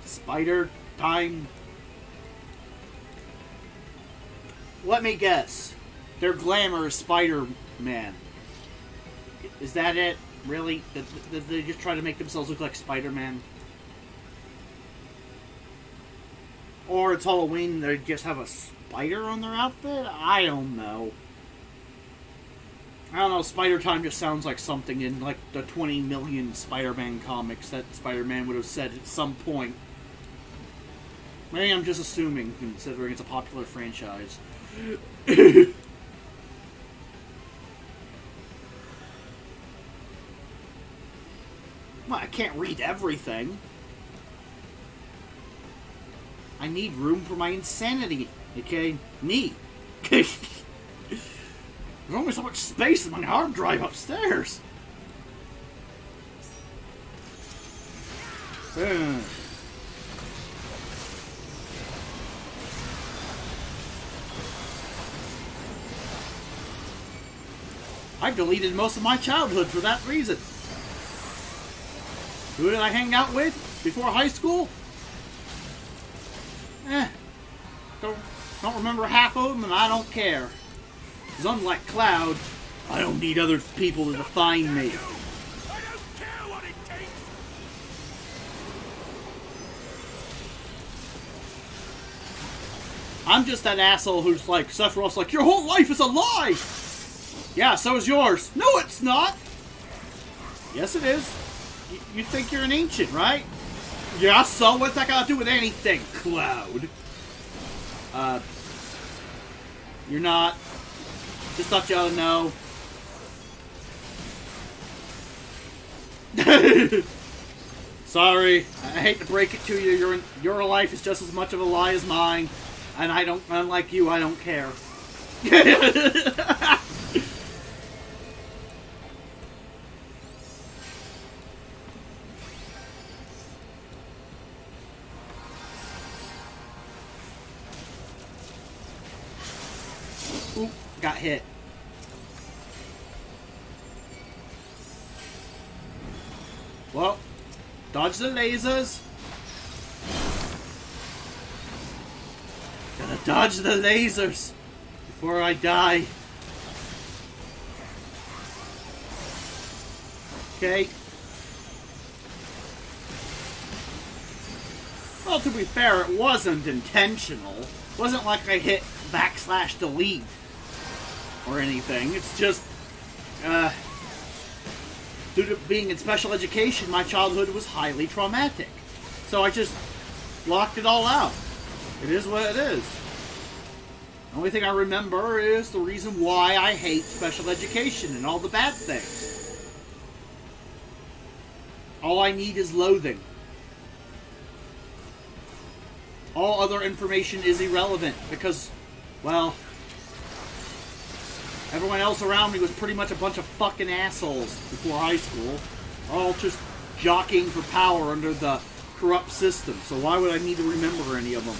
Spider time. Let me guess. They're glamorous Spider-Man. Is that it? Really? Did they just try to make themselves look like Spider-Man? Or it's Halloween, they just have a spider on their outfit? I don't know. I don't know, Spider-Time just sounds like something in like the 20 million Spider-Man comics that Spider-Man would have said at some point. Maybe I'm just assuming, considering it's a popular franchise. Well, I can't read everything. I need room for my insanity, okay? Me. There's only so much space in my hard drive upstairs. I deleted most of my childhood for that reason. Who did I hang out with before high school? Don't remember half of them, and I don't care. Because unlike Cloud, I don't need other people to define me. I don't care what it takes. I'm just that asshole who's like, Sephiroth's like, your whole life is a lie! Yeah, so is yours. No, it's not! Yes, it is. You think you're an ancient, right? Yeah, so what's that got to do with anything, Cloud? You're not. Just thought you ought to know. Sorry, I hate to break it to you. Your life is just as much of a lie as mine, and I don't. Unlike you, I don't care. Oop, got hit. Well, dodge the lasers. Gotta dodge the lasers before I die. Okay. Well, to be fair, it wasn't intentional. It wasn't like I hit /delete or anything. It's just, due to being in special education, my childhood was highly traumatic. So I just blocked it all out. It is what it is. The only thing I remember is the reason why I hate special education and all the bad things. All I need is loathing. All other information is irrelevant because, well, everyone else around me was pretty much a bunch of fucking assholes before high school. All just jockeying for power under the corrupt system. So why would I need to remember any of them?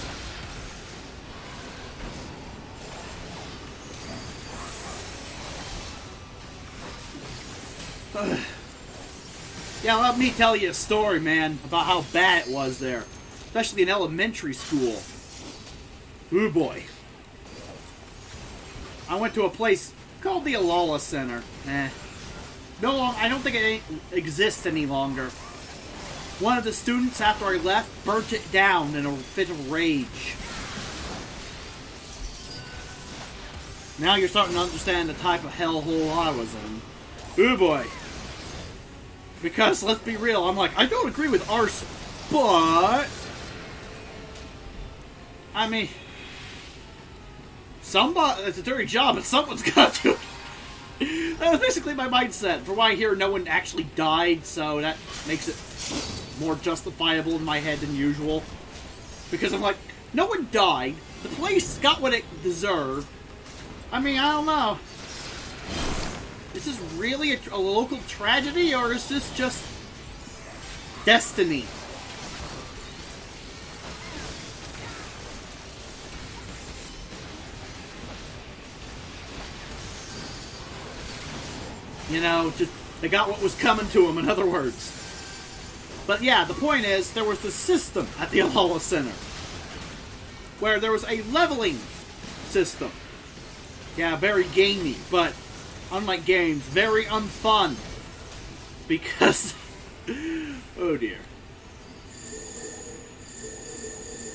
Yeah, let me tell you a story, man, about how bad it was there. Especially in elementary school. Ooh boy. I went to a place called the Alala Center. No, I don't think it exists any longer. One of the students, after I left, burnt it down in a fit of rage. Now you're starting to understand the type of hellhole I was in. Ooh boy. Because, let's be real, I'm like, I don't agree with arson, but I mean, somebody, it's a dirty job, but someone's got to. That was basically my mindset. For what I hear, no one actually died, so that makes it more justifiable in my head than usual. Because I'm like, no one died. The place got what it deserved. I mean, I don't know. Is this really a local tragedy, or is this just destiny? You know, just they got what was coming to them, in other words. But yeah, the point is, there was the system at the Alala Center, where there was a leveling system. Yeah, very gamey, but unlike games, very unfun. Because, oh dear.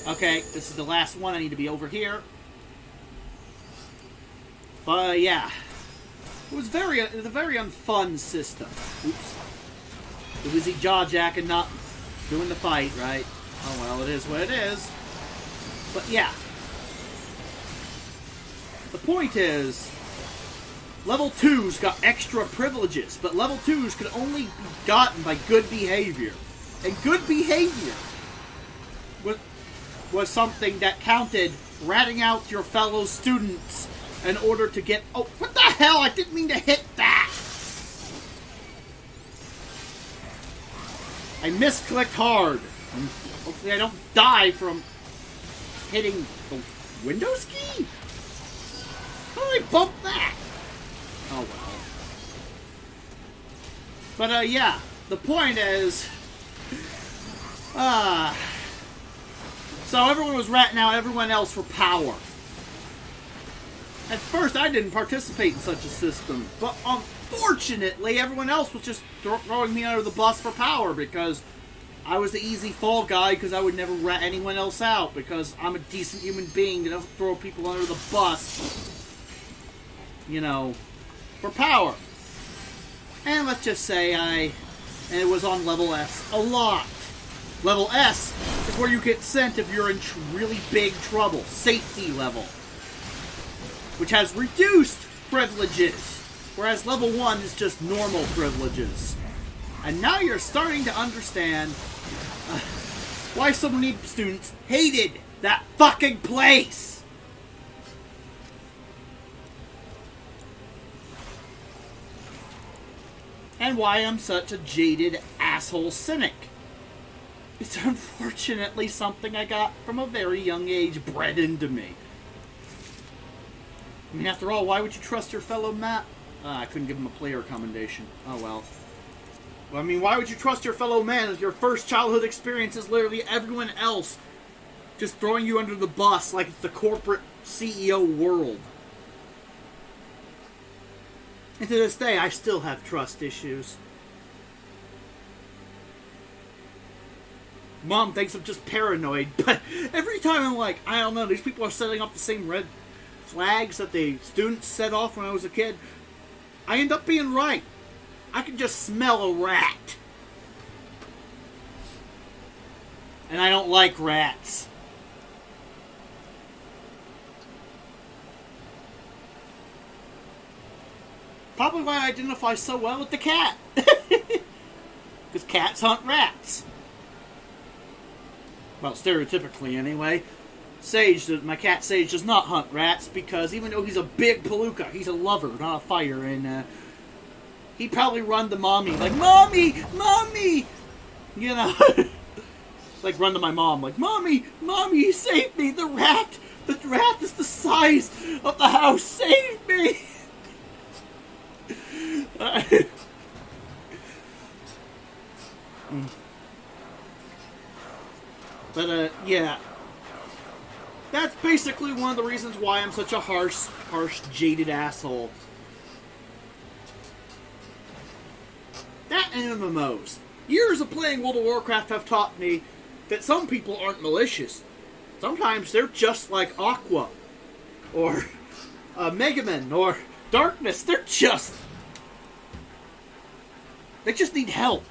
Okay, this is the last one. I need to be over here. But yeah, it was a very unfun system. Oops. It was jaw jacking, not doing the fight, right? Oh well, it is what it is. But yeah, the point is, Level 2s got extra privileges, but level 2s could only be gotten by good behavior. And good behavior was something that counted ratting out your fellow students in order to get... Oh, what the hell? I didn't mean to hit that! I misclicked hard. Hopefully I don't die from hitting the Windows key? How did I bump that? Oh well. But yeah, the point is... So everyone was ratting out everyone else for power. At first, I didn't participate in such a system, but unfortunately, everyone else was just throwing me under the bus for power because I was the easy fall guy because I would never rat anyone else out because I'm a decent human being that doesn't throw people under the bus, you know, for power. And let's just say and it was on level S a lot. Level S is where you get sent if you're in really big trouble. Safety level. Which has reduced privileges. Whereas level 1 is just normal privileges. And now you're starting to understand why so many students hated that fucking place. And why I'm such a jaded asshole cynic. It's unfortunately something I got from a very young age bred into me. I mean, after all, why would you trust your fellow man? I couldn't give him a player commendation. Oh well. Well, I mean, why would you trust your fellow man if your first childhood experience is literally everyone else just throwing you under the bus like it's the corporate CEO world? And to this day, I still have trust issues. Mom thinks I'm just paranoid, but every time I'm like, I don't know, these people are setting off the same red flags that the students set off when I was a kid, I end up being right. I can just smell a rat. And I don't like rats. Probably why I identify so well with the cat. Because cats hunt rats. Well, stereotypically anyway. My cat Sage does not hunt rats because even though he's a big palooka, he's a lover, not a fighter, and he'd probably run to mommy like, Mommy! Mommy! You know, like run to my mom like, Mommy! Mommy, save me! The rat is the size of the house! Save me! But, yeah. That's basically one of the reasons why I'm such a harsh, jaded asshole. That and MMOs. Years of playing World of Warcraft have taught me that some people aren't malicious. Sometimes they're just like Aqua, or Mega Man, or Darkness. They just need help.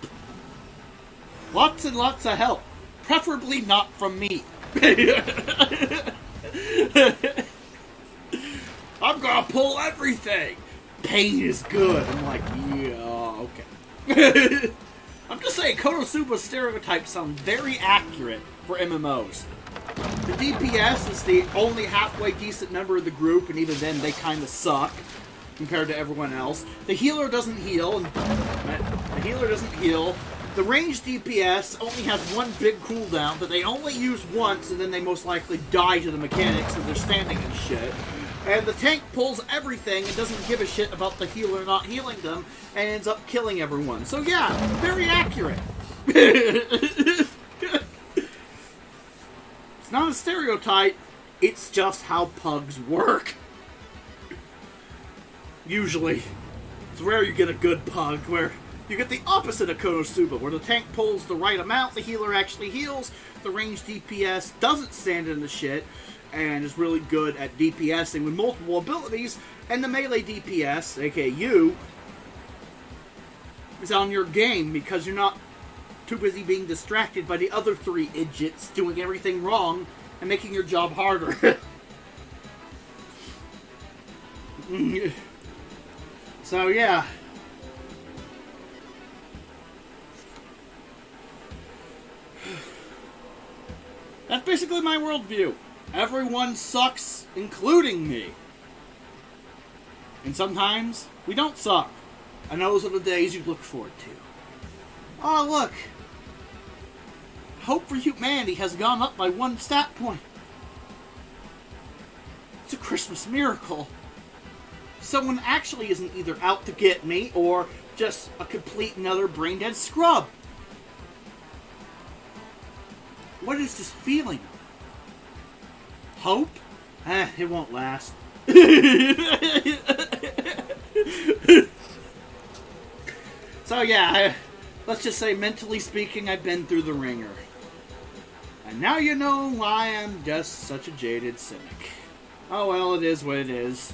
Lots and lots of help. Preferably not from me. I'm gonna pull everything. Pain is good. I'm like, yeah, okay. I'm just saying, Konosuba stereotypes sound very accurate for MMOs. The DPS is the only halfway decent member of the group, and even then they kind of suck compared to everyone else. The healer doesn't heal. The ranged DPS only has one big cooldown that they only use once, and then they most likely die to the mechanics because they're standing and shit. And the tank pulls everything and doesn't give a shit about the healer not healing them, and ends up killing everyone. So yeah, very accurate. It's not a stereotype, it's just how pugs work. Usually. It's rare you get a good pug, where you get the opposite of Konosuba, where the tank pulls the right amount, the healer actually heals, the ranged DPS doesn't stand in the shit, and is really good at DPSing with multiple abilities, and the melee DPS, aka you, is on your game because you're not too busy being distracted by the other three idiots doing everything wrong and making your job harder. So, yeah. That's basically my worldview. Everyone sucks, including me. And sometimes, we don't suck. And those are the days you look forward to. Oh, look. Hope for humanity has gone up by 1 stat point. It's a Christmas miracle. Someone actually isn't either out to get me or just a complete and utter brain-dead scrub. What is this feeling? Hope? It won't last. So yeah, let's just say mentally speaking, I've been through the ringer. And now you know why I'm just such a jaded cynic. Oh well, it is what it is.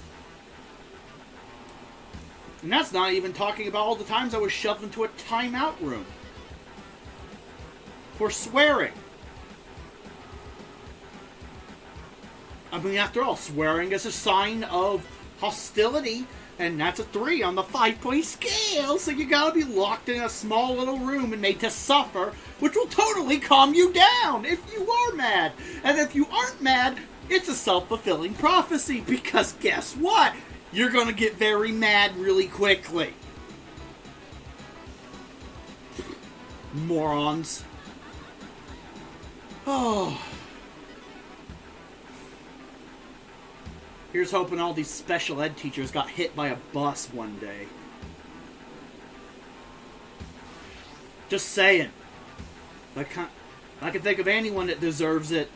And that's not even talking about all the times I was shoved into a timeout room for swearing. I mean, after all, swearing is a sign of hostility, and that's a 3 on the 5-point scale, so you gotta be locked in a small little room and made to suffer, which will totally calm you down if you are mad. And if you aren't mad, it's a self-fulfilling prophecy, because guess what? You're gonna get very mad really quickly. Morons. Oh. Here's hoping all these special ed teachers got hit by a bus one day. Just saying. I can think of anyone that deserves it.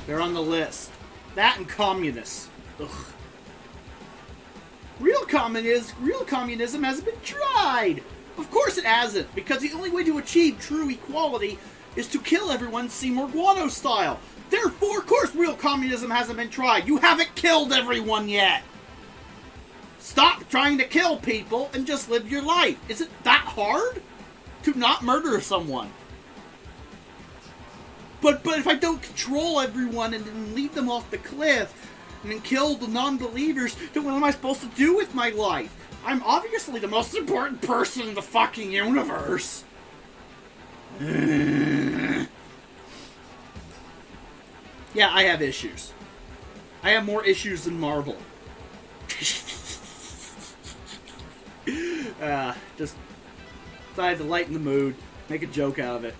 They're on the list. That and communists. Ugh. Real communism hasn't been tried. Of course it hasn't, because the only way to achieve true equality is to kill everyone Seymour Guano style. Therefore, of course, real communism hasn't been tried. You haven't killed everyone yet. Stop trying to kill people and just live your life. Is it that hard to not murder someone? But if I don't control everyone and then lead them off the cliff and then kill the non-believers, then what am I supposed to do with my life? I'm obviously the most important person in the fucking universe. Yeah, I have issues. I have more issues than Marvel. Just decided to lighten the mood, make a joke out of it.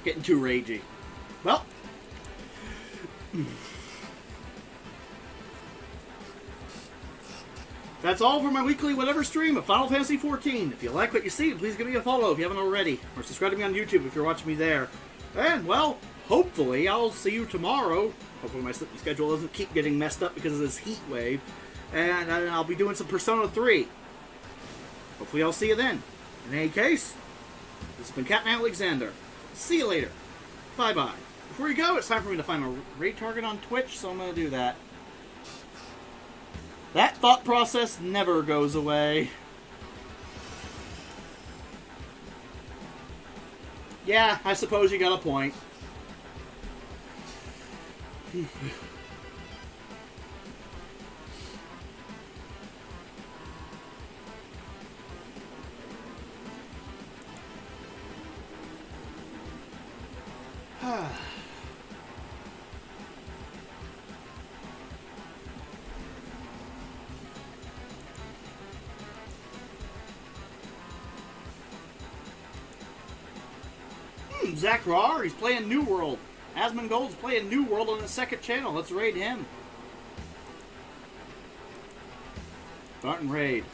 Getting too ragey. Well. That's all for my weekly whatever stream of Final Fantasy XIV. If you like what you see, please give me a follow if you haven't already. Or subscribe to me on YouTube if you're watching me there. And, well, hopefully I'll see you tomorrow. Hopefully my sleeping schedule doesn't keep getting messed up because of this heat wave. And I'll be doing some Persona 3. Hopefully I'll see you then. In any case, this has been Captain Alexander. See you later. Bye-bye. Before you go, it's time for me to find a raid target on Twitch, so I'm going to do that. That thought process never goes away. Yeah, I suppose you got a point. Zach Rahr, he's playing New World. Asmongold's playing New World on the second channel. Let's raid him. Start and raid.